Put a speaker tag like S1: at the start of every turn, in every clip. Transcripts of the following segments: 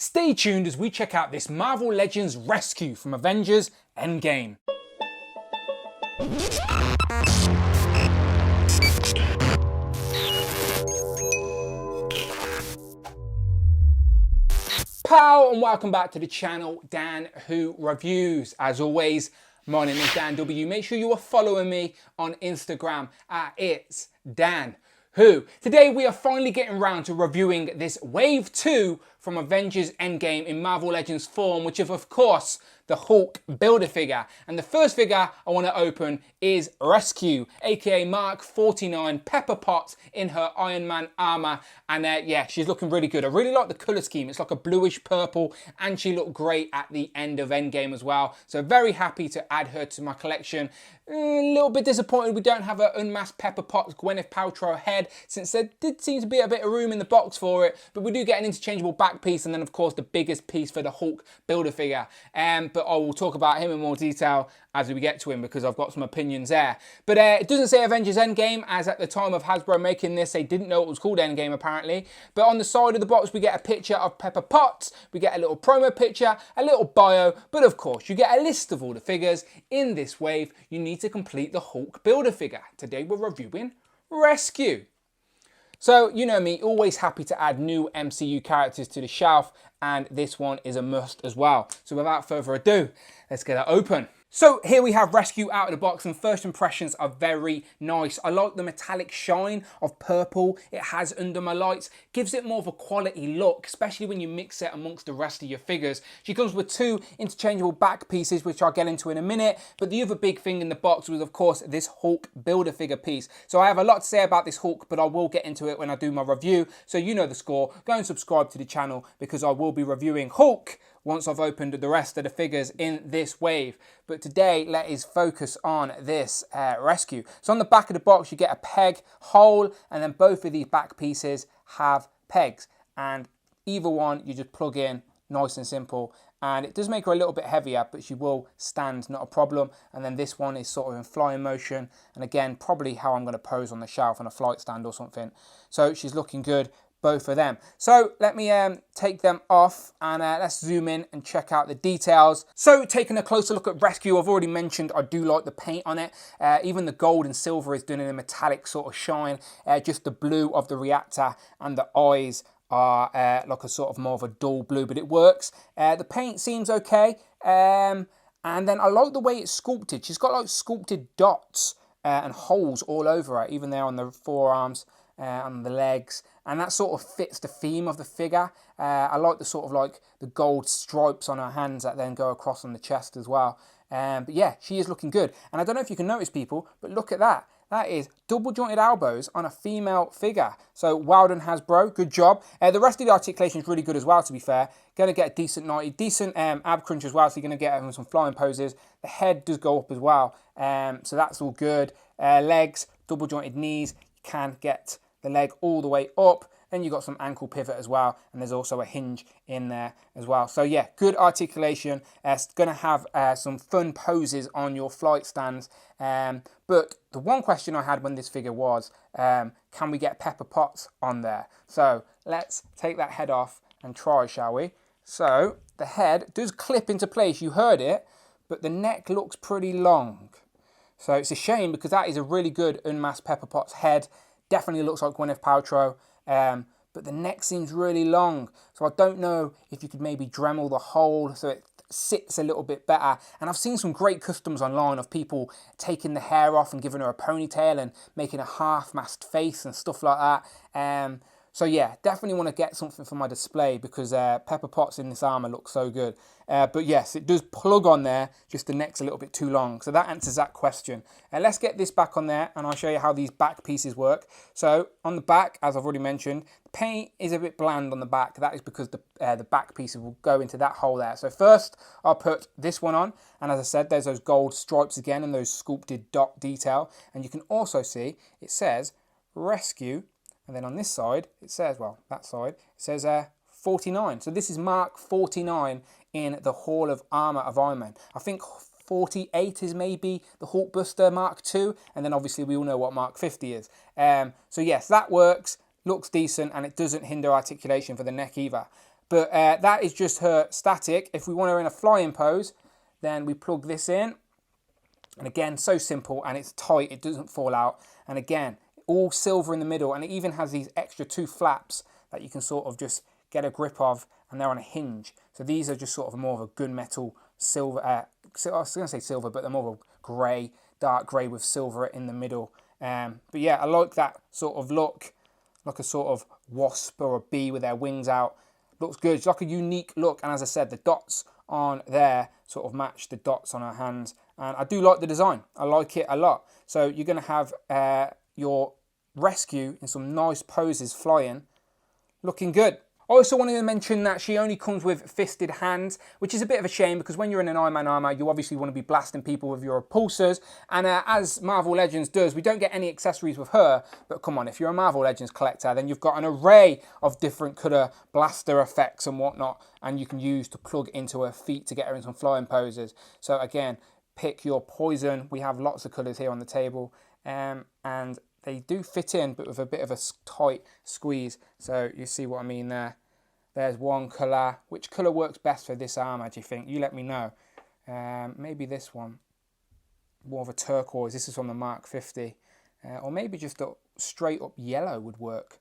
S1: Stay tuned as we check out this Marvel Legends rescue from Avengers Endgame. Pow, and welcome back to the channel, Dan Who Reviews. As always, my name is Dan W. Make sure you are following me on Instagram at It's Dan Who. Today we are finally getting around to reviewing this Wave 2 from Avengers Endgame in Marvel Legends form, which is of course the Hulk Build-A-Figure. And the first figure I want to open is Rescue, aka Mark 49, Pepper Potts in her Iron Man armor. And yeah, she's looking really good. I really like the color scheme. It's like a bluish purple, and she looked great at the end of Endgame as well. So very happy to add her to my collection. A little bit disappointed we don't have an unmasked Pepper Potts Gwyneth Paltrow head, since there did seem to be a bit of room in the box for it, but we do get an interchangeable back piece, and then of course the biggest piece for the Hulk Build-A-Figure. But I will talk about him in more detail as we get to him, because I've got some opinions there. But it doesn't say Avengers Endgame, as at the time of Hasbro making this, they didn't know it was called Endgame apparently. But on the side of the box we get a picture of Pepper Potts, we get a little promo picture, a little bio, but of course you get a list of all the figures in this wave you need to complete the Hulk Build-A-Figure. Today we're reviewing Rescue. So, you know me, always happy to add new MCU characters to the shelf, and this one is a must as well. So without further ado, let's get it open. So here we have Rescue out of the box, and first impressions are very nice. I like the metallic shine of purple it has under my lights. Gives it more of a quality look, especially when you mix it amongst the rest of your figures. She comes with two interchangeable back pieces, which I'll get into in a minute. But the other big thing in the box was, of course, this Hulk Build-A-Figure piece. So I have a lot to say about this Hulk, but I will get into it when I do my review. So you know the score. Go and subscribe to the channel, because I will be reviewing Hulk once I've opened the rest of the figures in this wave. But today, let us focus on this Rescue. So on the back of the box, you get a peg hole, and then both of these back pieces have pegs. And either one, you just plug in, nice and simple. And it does make her a little bit heavier, but she will stand, not a problem. And then this one is sort of in flying motion. And again, probably how I'm going to pose on the shelf on a flight stand or something. So she's looking good, both of them. So let me take them off, and let's zoom in and check out the details. So taking a closer look at Rescue, I've already mentioned I do like the paint on it. Even the gold and silver is done in a metallic sort of shine. Just the blue of the reactor and the eyes are like a sort of more of a dull blue, but it works. The paint seems okay. And then I like the way it's sculpted. She's got like sculpted dots and holes all over her, even there on the forearms, on the legs, and that sort of fits the theme of the figure. I like the sort of like the gold stripes on her hands that then go across on the chest as well. But yeah, she is looking good. And I don't know if you can notice, people, but look at that. That is double jointed elbows on a female figure. So well done, Hasbro, good job. The rest of the articulation is really good as well, to be fair. Going to get a decent 90, decent ab crunch as well, so you're going to get some flying poses. The head does go up as well, so that's all good. Legs, double jointed knees, you can get the leg all the way up. Then you've got some ankle pivot as well, and there's also a hinge in there as well. So yeah, good articulation. It's going to have some fun poses on your flight stands. But the one question I had when this figure was, can we get Pepper Potts on there? So let's take that head off and try, shall we? So the head does clip into place, you heard it, but the neck looks pretty long. So it's a shame, because that is a really good unmasked Pepper Potts head. Definitely looks like Gwyneth Paltrow, but the neck seems really long. So I don't know if you could maybe Dremel the hole so it sits a little bit better. And I've seen some great customs online of people taking the hair off and giving her a ponytail and making a half-masked face and stuff like that. So yeah, definitely want to get something for my display, because Pepper Potts in this armor looks so good. But yes, it does plug on there, just the neck's a little bit too long. So that answers that question. Let's get this back on there, and I'll show you how these back pieces work. So on the back, as I've already mentioned, the paint is a bit bland on the back. That is because the back pieces will go into that hole there. So first, I'll put this one on. And as I said, there's those gold stripes again and those sculpted dot detail. And you can also see it says Rescue. And then on this side, it says, well, that side, it says 49. So this is Mark 49 in the Hall of Armour of Iron Man. I think 48 is maybe the Hulkbuster Mark II. And then obviously we all know what Mark 50 is. So yes, that works, looks decent, and it doesn't hinder articulation for the neck either. But that is just her static. If we want her in a flying pose, then we plug this in. And again, so simple, and it's tight, it doesn't fall out. And again, all silver in the middle, and it even has these extra 2 flaps that you can sort of just get a grip of, and they're on a hinge. So these are just sort of more of a gunmetal silver, I was going to say silver, but they're more of a grey, dark grey with silver in the middle. But yeah, I like that sort of look, like a sort of wasp or a bee with their wings out. Looks good, it's like a unique look, and as I said, the dots on there sort of match the dots on her hands. And I do like the design, I like it a lot. So you're going to have your rescue in some nice poses flying, looking good. I also wanted to mention that she only comes with fisted hands, which is a bit of a shame because when you're in an Iron Man armor, you obviously want to be blasting people with your repulsors. And as Marvel Legends does, we don't get any accessories with her. But come on, if you're a Marvel Legends collector, then you've got an array of different colour blaster effects and whatnot, and you can use to plug into her feet to get her in some flying poses. So again, pick your poison. We have lots of colours here on the table, and they do fit in, but with a bit of a tight squeeze. So you see what I mean there. There's one colour. Which colour works best for this armour, do you think? You let me know. Maybe this one. More of a turquoise. This is from the Mark 50. Or maybe just a straight up yellow would work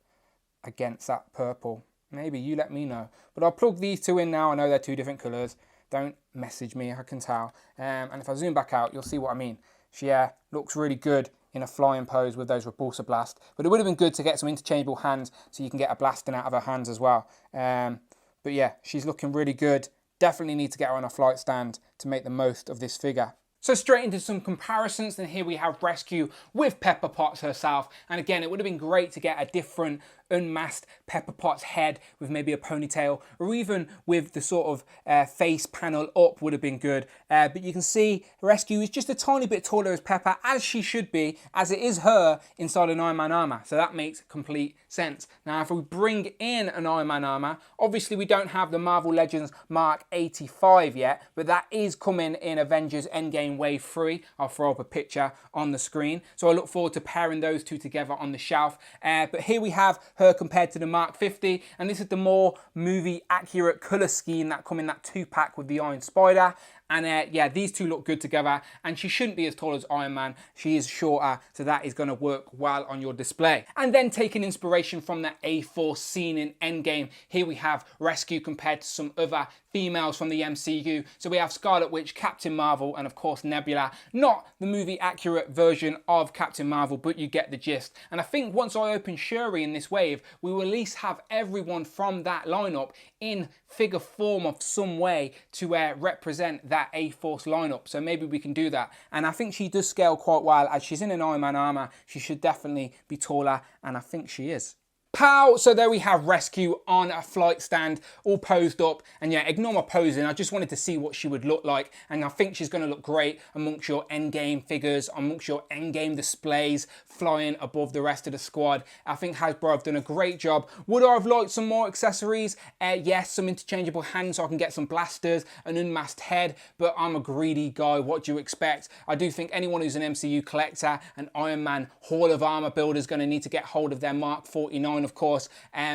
S1: against that purple. Maybe, you let me know. But I'll plug these two in now. I know they're 2 different colours. Don't message me, I can tell. And if I zoom back out, you'll see what I mean. She looks really good in a flying pose with those repulsor blast, but it would have been good to get some interchangeable hands so you can get a blasting out of her hands as well. But yeah, she's looking really good. Definitely need to get her on a flight stand to make the most of this figure. So straight into some comparisons, and here we have Rescue with Pepper Potts herself. And again, it would have been great to get a different unmasked Pepper Potts head with maybe a ponytail, or even with the sort of face panel up would have been good. But you can see Rescue is just a tiny bit taller as Pepper, as she should be, as it is her inside an Iron Man armor. So that makes complete sense. Now, if we bring in an Iron Man armor, obviously we don't have the Marvel Legends Mark 85 yet, but that is coming in Avengers Endgame Wave 3. I'll throw up a picture on the screen. So I look forward to pairing those two together on the shelf. But here we have her compared to the Mark 50, and this is the more movie accurate colour scheme that come in that 2-pack with the Iron Spider. And yeah, these two look good together, and she shouldn't be as tall as Iron Man. She is shorter, so that is going to work well on your display. And then taking inspiration from that A-Force scene in Endgame, here we have Rescue compared to some other females from the MCU. So we have Scarlet Witch, Captain Marvel, and of course Nebula. Not the movie accurate version of Captain Marvel, but you get the gist. And I think once I open Shuri in this wave, we will at least have everyone from that lineup in figure form of some way to represent that A-Force lineup. So maybe we can do that. And I think she does scale quite well. As she's in an Iron Man armor, she should definitely be taller, and I think she is. Pow! So there we have Rescue on a flight stand, all posed up. And yeah, ignore my posing. I just wanted to see what she would look like. And I think she's going to look great amongst your Endgame figures, amongst your Endgame displays, flying above the rest of the squad. I think Hasbro have done a great job. Would I have liked some more accessories? Yes, some interchangeable hands so I can get some blasters, an unmasked head. But I'm a greedy guy. What do you expect? I do think anyone who's an MCU collector, an Iron Man Hall of Armor builder, is going to need to get hold of their Mark 49, of course.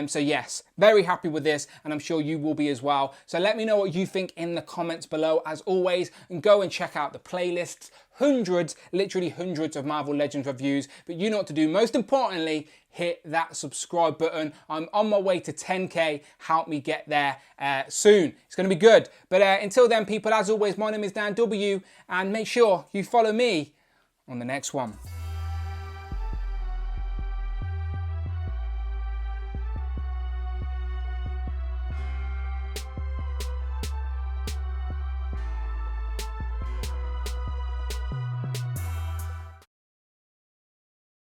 S1: So yes, very happy with this, and I'm sure you will be as well. So let me know what you think in the comments below, as always, and go and check out the playlists. Hundreds, literally hundreds of Marvel Legends reviews. But you know what to do. Most importantly, hit that subscribe button. I'm on my way to 10K. Help me get there soon. It's going to be good. But until then, people, as always, my name is Dan W, and make sure you follow me on the next one.